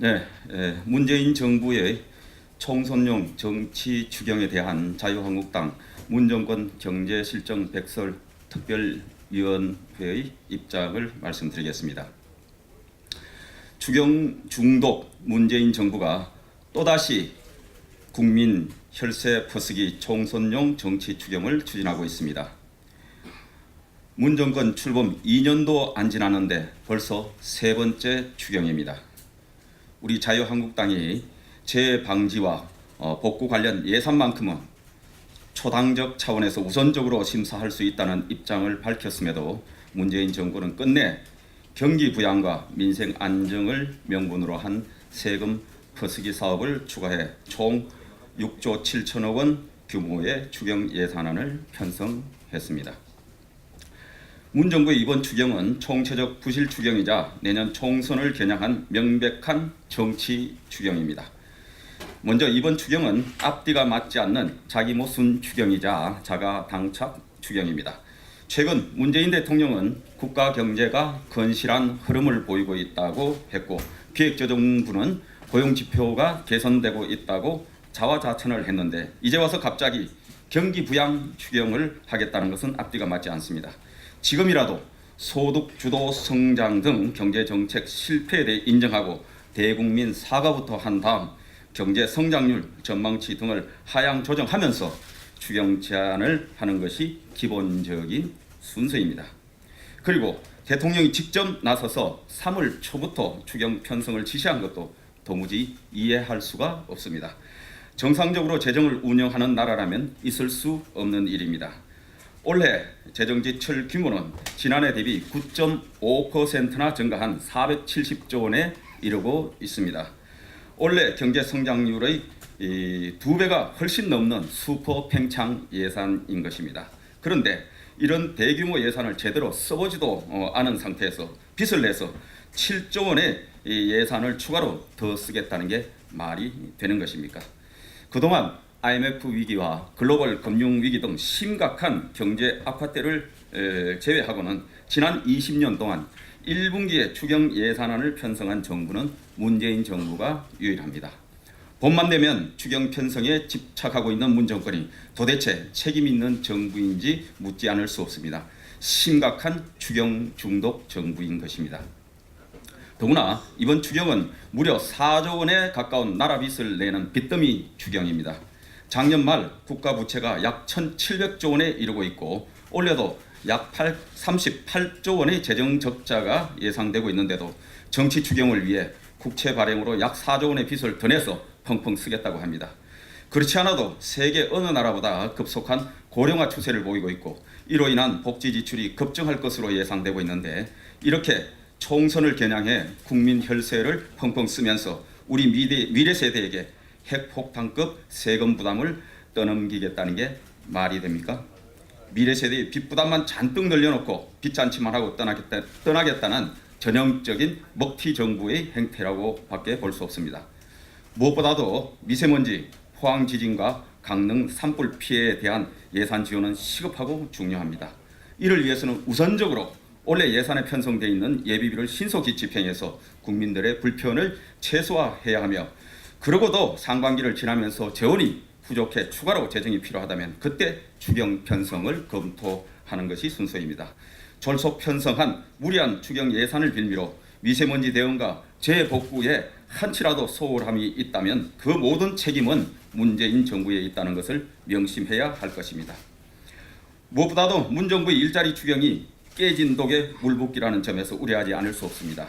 네, 문재인 정부의 총선용 정치 추경에 대한 자유한국당 문정권 경제실정 백설 특별위원회의 입장을 말씀드리겠습니다. 추경 중독 문재인 정부가 또다시 국민 혈세 퍼쓰기 총선용 정치 추경을 추진하고 있습니다. 문정권 출범 2년도 안 지났는데 벌써 세 번째 추경입니다. 우리 자유한국당이 재방지와 복구 관련 예산만큼은 초당적 차원에서 우선적으로 심사할 수 있다는 입장을 밝혔음에도 문재인 정부는 끝내 경기 부양과 민생 안정을 명분으로 한 세금 퍼쓰기 사업을 추가해 총 6조 7천억 원 규모의 추경 예산안을 편성했습니다. 문 정부의 이번 추경은 총체적 부실 추경이자 내년 총선을 겨냥한 명백한 정치 추경입니다. 먼저 이번 추경은 앞뒤가 맞지 않는 자기 모순 추경이자 자가 당착 추경입니다. 최근 문재인 대통령은 국가 경제가 건실한 흐름을 보이고 있다고 했고 기획재정부는 고용 지표가 개선되고 있다고 자화자찬을 했는데 이제 와서 갑자기 경기 부양 추경을 하겠다는 것은 앞뒤가 맞지 않습니다. 지금이라도 소득 주도 성장 등 경제 정책 실패에 대해 인정하고 대국민 사과부터 한 다음 경제 성장률 전망치 등을 하향 조정하면서 추경 제안을 하는 것이 기본적인 순서입니다. 그리고 대통령이 직접 나서서 3월 초부터 추경 편성을 지시한 것도 도무지 이해할 수가 없습니다. 정상적으로 재정을 운영하는 나라라면 있을 수 없는 일입니다. 올해 재정지출 규모는 지난해 대비 9.5%나 증가한 470조 원에 이르고 있습니다. 올해 경제 성장률의 2배가 훨씬 넘는 슈퍼 팽창 예산인 것입니다. 그런데 이런 대규모 예산을 제대로 써보지도 않은 상태에서 빚을 내서 7조 원의 예산을 추가로 더 쓰겠다는 게 말이 되는 것입니까? 그동안 IMF 위기와 글로벌 금융 위기 등 심각한 경제 악화 때를 제외하고는 지난 20년 동안 1분기에 추경 예산안을 편성한 정부는 문재인 정부가 유일합니다. 봄만 되면 추경 편성에 집착하고 있는 문 정권이 도대체 책임 있는 정부인지 묻지 않을 수 없습니다. 심각한 추경 중독 정부인 것입니다. 더구나 이번 추경은 무려 4조 원에 가까운 나라 빚을 내는 빚더미 추경입니다. 작년 말 국가 부채가 약 1,700조 원에 이르고 있고 올해도 약 38조 원의 재정 적자가 예상되고 있는데도 정치 추경을 위해 국채 발행으로 약 4조 원의 빚을 더 내서 펑펑 쓰겠다고 합니다. 그렇지 않아도 세계 어느 나라보다 급속한 고령화 추세를 보이고 있고 이로 인한 복지 지출이 급증할 것으로 예상되고 있는데 이렇게 총선을 겨냥해 국민 혈세를 펑펑 쓰면서 우리 미래 세대에게 핵폭탄급 세금 부담을 떠넘기겠다는 게 말이 됩니까? 미래 세대의 빚 부담만 잔뜩 늘려놓고 빚잔치만 하고 떠나겠다는 전형적인 먹튀 정부의 행태라고 밖에 볼 수 없습니다. 무엇보다도 미세먼지, 포항 지진과 강릉 산불 피해에 대한 예산 지원은 시급하고 중요합니다. 이를 위해서는 우선적으로 올해 예산에 편성되어 있는 예비비를 신속히 집행해서 국민들의 불편을 최소화해야 하며 그러고도 상반기를 지나면서 재원이 부족해 추가로 재정이 필요하다면 그때 추경 편성을 검토하는 것이 순서입니다. 졸속 편성한 무리한 추경 예산을 빌미로 미세먼지 대응과 재복구에 한치라도 소홀함이 있다면 그 모든 책임은 문재인 정부에 있다는 것을 명심해야 할 것입니다. 무엇보다도 문 정부의 일자리 추경이 깨진 독에 물붓기라는 점에서 우려하지 않을 수 없습니다.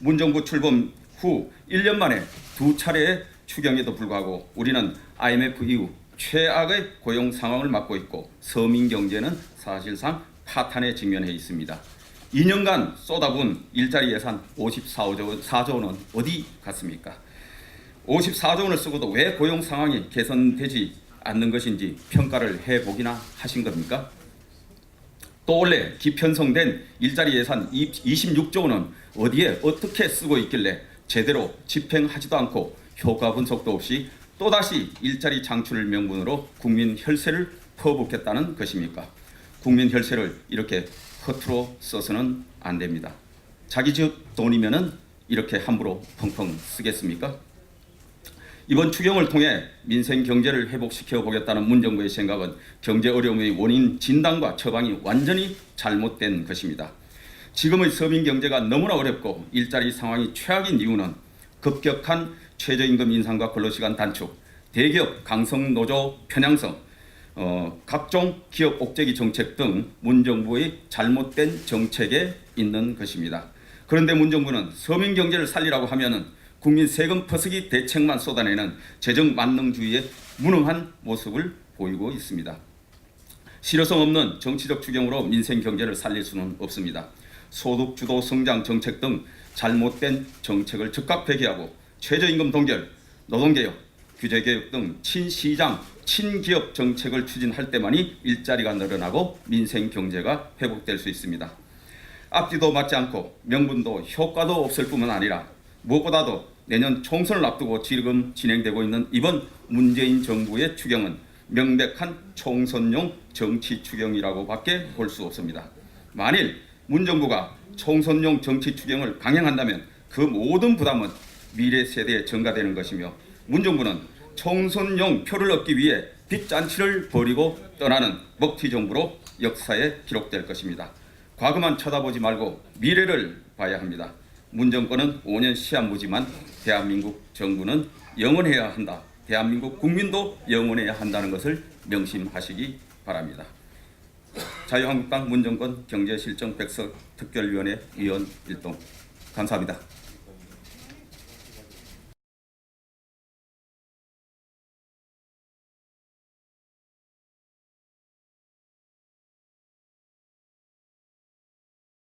문 정부 출범 후 1년 만에 2차례의 추경에도 불구하고 우리는 IMF 이후 최악의 고용 상황을 맞고 있고 서민 경제는 사실상 파탄에 직면해 있습니다. 2년간 쏟아부은 일자리 예산 54조 원은 어디 갔습니까? 54조 원을 쓰고도 왜 고용 상황이 개선되지 않는 것인지 평가를 해보기나 하신 겁니까? 또 올해 기편성된 일자리 예산 26조 원은 어디에 어떻게 쓰고 있길래 제대로 집행하지도 않고 효과 분석도 없이 또다시 일자리 창출을 명분으로 국민 혈세를 퍼붓겠다는 것입니까? 국민 혈세를 이렇게 허투루 써서는 안 됩니다. 자기 집 돈이면은 이렇게 함부로 펑펑 쓰겠습니까? 이번 추경을 통해 민생 경제를 회복시켜 보겠다는 문정부의 생각은 경제 어려움의 원인 진단과 처방이 완전히 잘못된 것입니다. 지금의 서민 경제가 너무나 어렵고 일자리 상황이 최악인 이유는 급격한 최저임금 인상과 근로시간 단축, 대기업 강성노조 편향성, 각종 기업 옥죄기 정책 등 문정부의 잘못된 정책에 있는 것입니다. 그런데 문정부는 서민 경제를 살리라고 하면은 국민 세금 퍼쓰기 대책만 쏟아내는 재정 만능주의의 무능한 모습을 보이고 있습니다. 실효성 없는 정치적 추경으로 민생 경제를 살릴 수는 없습니다. 소득 주도 성장 정책 등 잘못된 정책을 즉각 폐기하고 최저임금 동결, 노동개혁, 규제개혁 등 친시장, 친기업 정책을 추진할 때만이 일자리가 늘어나고 민생 경제가 회복될 수 있습니다. 앞뒤도 맞지 않고 명분도 효과도 없을 뿐만 아니라 무엇보다도 내년 총선을 앞두고 지금 진행되고 있는 이번 문재인 정부의 추경은 명백한 총선용 정치 추경이라고밖에 볼 수 없습니다. 만일 문 정부가 총선용 정치 추경을 강행한다면 그 모든 부담은 미래 세대에 전가되는 것이며 문 정부는 총선용 표를 얻기 위해 빚잔치를 벌이고 떠나는 먹튀 정부로 역사에 기록될 것입니다. 과거만 쳐다보지 말고 미래를 봐야 합니다. 문 정권은 5년 시한부지만 대한민국 정부는 영원해야 한다. 대한민국 국민도 영원해야 한다는 것을 명심하시기 바랍니다. 자유한국당 문정권 경제실정 백석 특별위원회 위원 일동 감사합니다.